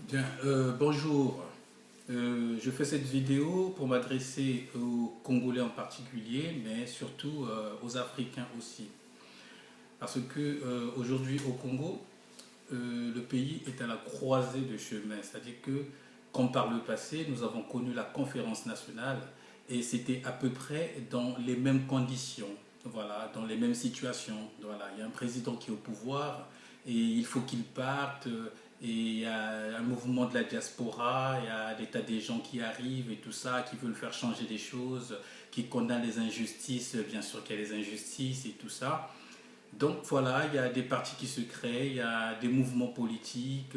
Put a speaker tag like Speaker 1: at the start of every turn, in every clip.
Speaker 1: Bien, bonjour. Je fais cette vidéo pour m'adresser aux Congolais en particulier, mais surtout aux Africains aussi. Parce que aujourd'hui au Congo, le pays est à la croisée de chemin. C'est-à-dire que, comme par le passé, nous avons connu la conférence nationale et c'était à peu près dans les mêmes conditions, voilà, dans les mêmes situations. Voilà, il y a un président qui est au pouvoir et il faut qu'il parte. Et il y a un mouvement de la diaspora, il y a des tas de gens qui arrivent et tout ça, qui veulent faire changer des choses, qui condamnent les injustices, bien sûr qu'il y a les injustices et tout ça. Donc voilà, il y a des partis qui se créent, il y a des mouvements politiques,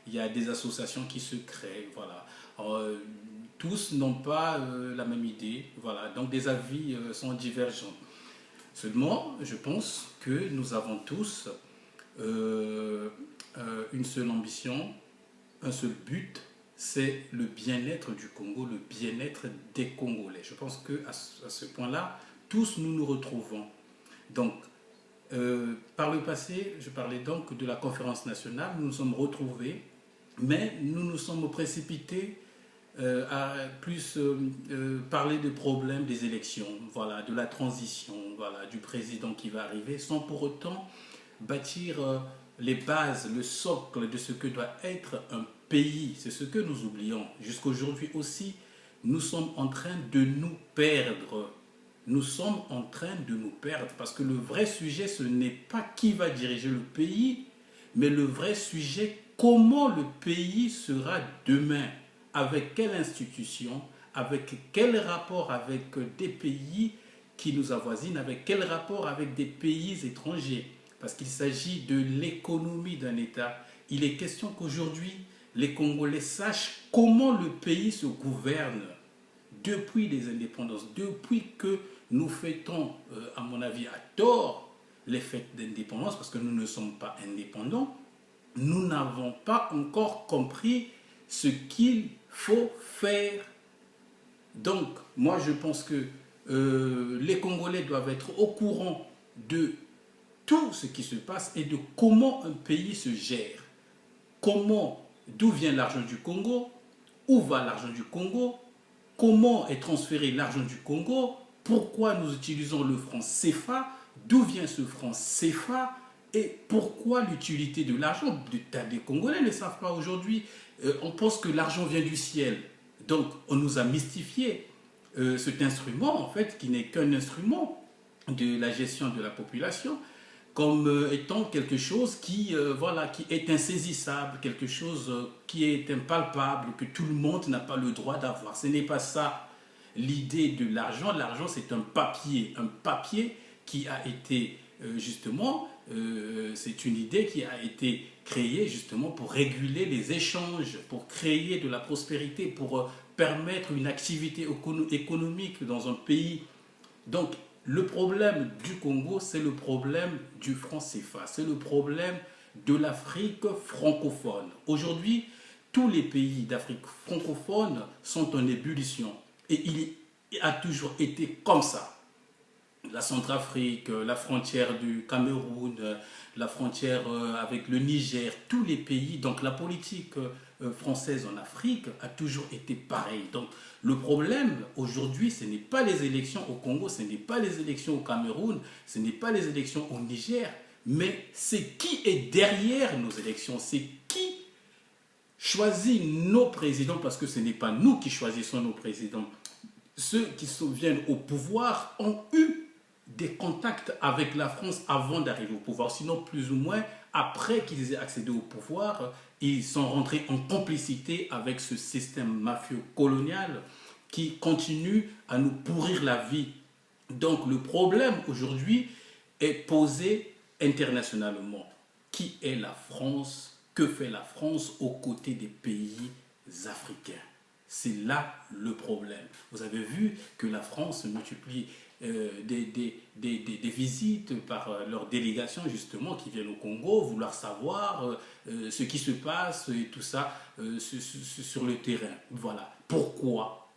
Speaker 1: il y a des associations qui se créent, voilà. Alors, tous n'ont pas la même idée, voilà. Donc des avis sont divergents. Seulement, je pense que nous avons tous euh, une seule ambition, un seul but, c'est le bien-être du Congo, le bien-être des Congolais. Je pense qu'à ce point-là, tous nous nous retrouvons. Donc, par le passé, je parlais donc de la conférence nationale, nous nous sommes retrouvés, mais nous nous sommes précipités à plus parler des problèmes des élections, voilà, de la transition, voilà, du président qui va arriver, sans pour autant bâtir les bases, le socle de ce que doit être un pays. C'est ce que nous oublions. Jusqu'aujourd'hui aussi, nous sommes en train de nous perdre. Nous sommes en train de nous perdre parce que le vrai sujet, ce n'est pas qui va diriger le pays, mais le vrai sujet, comment le pays sera demain, avec quelle institution, avec quel rapport avec des pays qui nous avoisinent, avec quel rapport avec des pays étrangers. Parce qu'il s'agit de l'économie d'un État. Il est question qu'aujourd'hui, les Congolais sachent comment le pays se gouverne depuis les indépendances, depuis que nous fêtons, à mon avis, à tort, les fêtes d'indépendance, parce que nous ne sommes pas indépendants, nous n'avons pas encore compris ce qu'il faut faire. Donc, moi, je pense que les Congolais doivent être au courant de tout ce qui se passe et de comment un pays se gère. Comment, d'où vient l'argent du Congo, où va l'argent du Congo, comment est transféré l'argent du Congo, pourquoi nous utilisons le franc CFA, d'où vient ce franc CFA et pourquoi l'utilité de l'argent. Des Congolais ne le savent pas aujourd'hui. On pense que l'argent vient du ciel. Donc on nous a mystifié cet instrument, en fait, qui n'est qu'un instrument de la gestion de la population, comme étant quelque chose voilà, qui est insaisissable, quelque chose qui est impalpable, que tout le monde n'a pas le droit d'avoir. Ce n'est pas ça l'idée de l'argent. L'argent, c'est un papier qui a été justement, c'est une idée qui a été créée justement pour réguler les échanges, pour créer de la prospérité, pour permettre une activité économique dans un pays. Donc, le problème du Congo, c'est le problème du franc CFA, c'est le problème de l'Afrique francophone. Aujourd'hui, tous les pays d'Afrique francophone sont en ébullition et il a toujours été comme ça. La Centrafrique, la frontière du Cameroun, la frontière avec le Niger, tous les pays. Donc la politique française en Afrique a toujours été pareille. Donc le problème aujourd'hui, ce n'est pas les élections au Congo, ce n'est pas les élections au Cameroun, ce n'est pas les élections au Niger, mais c'est qui est derrière nos élections, c'est qui choisit nos présidents, parce que ce n'est pas nous qui choisissons nos présidents. Ceux qui viennent au pouvoir ont eu des contacts avec la France avant d'arriver au pouvoir. Sinon, plus ou moins, après qu'ils aient accédé au pouvoir, ils sont rentrés en complicité avec ce système mafieux colonial qui continue à nous pourrir la vie. Donc le problème aujourd'hui est posé internationalement. Qui est la France? Que fait la France aux côtés des pays africains? C'est là le problème. Vous avez vu que la France multiplie des visites par leurs délégations justement qui viennent au Congo, vouloir savoir ce qui se passe et tout ça sur le terrain. Voilà. Pourquoi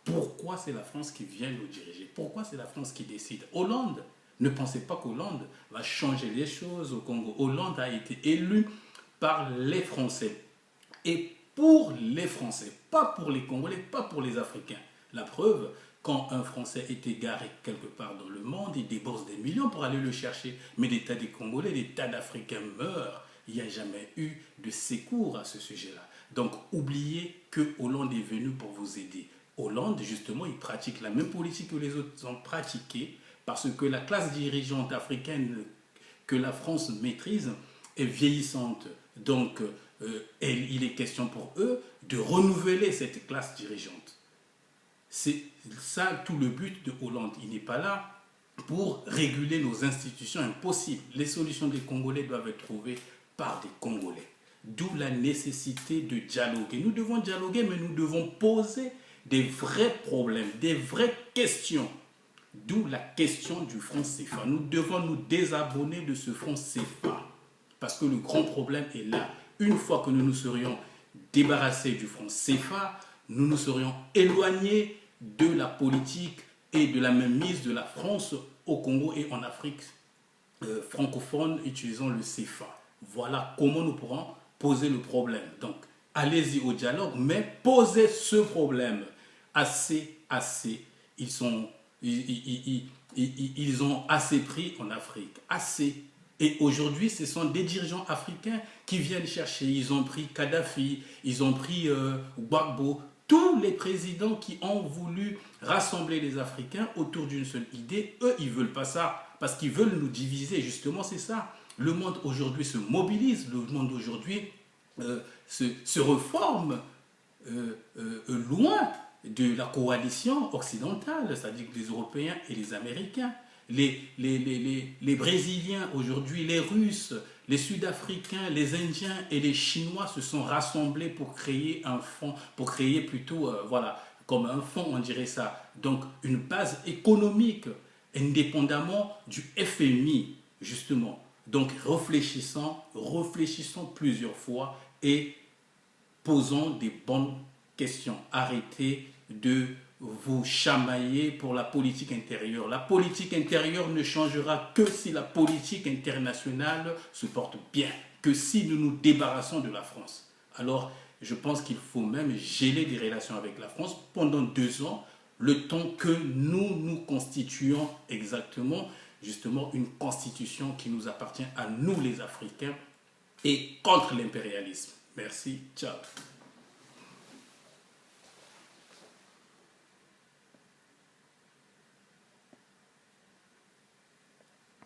Speaker 1: c'est la France qui vient nous diriger? Pourquoi c'est la France qui décide? Hollande, ne pensez pas qu'Hollande va changer les choses au Congo. Hollande a été élu par les Français. Et pour les Français, pas pour les Congolais, pas pour les Africains. La preuve, quand un Français est égaré quelque part dans le monde, il débourse des millions pour aller le chercher. Mais des tas de Congolais, des tas d'Africains meurent. Il n'y a jamais eu de secours à ce sujet-là. Donc, oubliez que Hollande est venu pour vous aider. Hollande, justement, il pratique la même politique que les autres ont pratiqué parce que la classe dirigeante africaine que la France maîtrise est vieillissante. Donc, il est question pour eux de renouveler cette classe dirigeante. C'est ça tout le but de Hollande. Il n'est pas là pour réguler nos institutions, impossible. Les solutions des Congolais doivent être trouvées par des Congolais. D'où la nécessité de dialoguer. Nous devons dialoguer, mais nous devons poser des vrais problèmes, des vraies questions. D'où la question du franc CFA. Nous devons nous désabonner de ce franc CFA. Parce que le grand problème est là. Une fois que nous nous serions débarrassés du franc CFA, nous nous serions éloignés de la politique et de la mainmise de la France au Congo et en Afrique francophone utilisant le CFA. Voilà comment nous pourrons poser le problème. Donc, allez-y au dialogue, mais posez ce problème. Assez. Ils ont assez pris en Afrique. Assez. Et aujourd'hui, ce sont des dirigeants africains qui viennent chercher. Ils ont pris Kadhafi, ils ont pris Gbagbo. Tous les présidents qui ont voulu rassembler les Africains autour d'une seule idée, eux, ils ne veulent pas ça. Parce qu'ils veulent nous diviser. Justement, c'est ça. Le monde aujourd'hui se mobilise. Le monde aujourd'hui se reforme loin de la coalition occidentale, c'est-à-dire les Européens et les Américains. Les Brésiliens aujourd'hui, les Russes, les Sud-Africains, les Indiens et les Chinois se sont rassemblés pour créer un fonds, pour créer plutôt, voilà, comme un fonds, on dirait ça. Donc, une base économique, indépendamment du FMI, justement. Donc, réfléchissons plusieurs fois et posons des bonnes questions. Arrêtez de vous chamailler pour la politique intérieure. La politique intérieure ne changera que si la politique internationale se porte bien, que si nous nous débarrassons de la France. Alors, je pense qu'il faut même geler des relations avec la France pendant 2 ans, le temps que nous constituions exactement, justement, une constitution qui nous appartient à nous les Africains et contre l'impérialisme. Merci, ciao.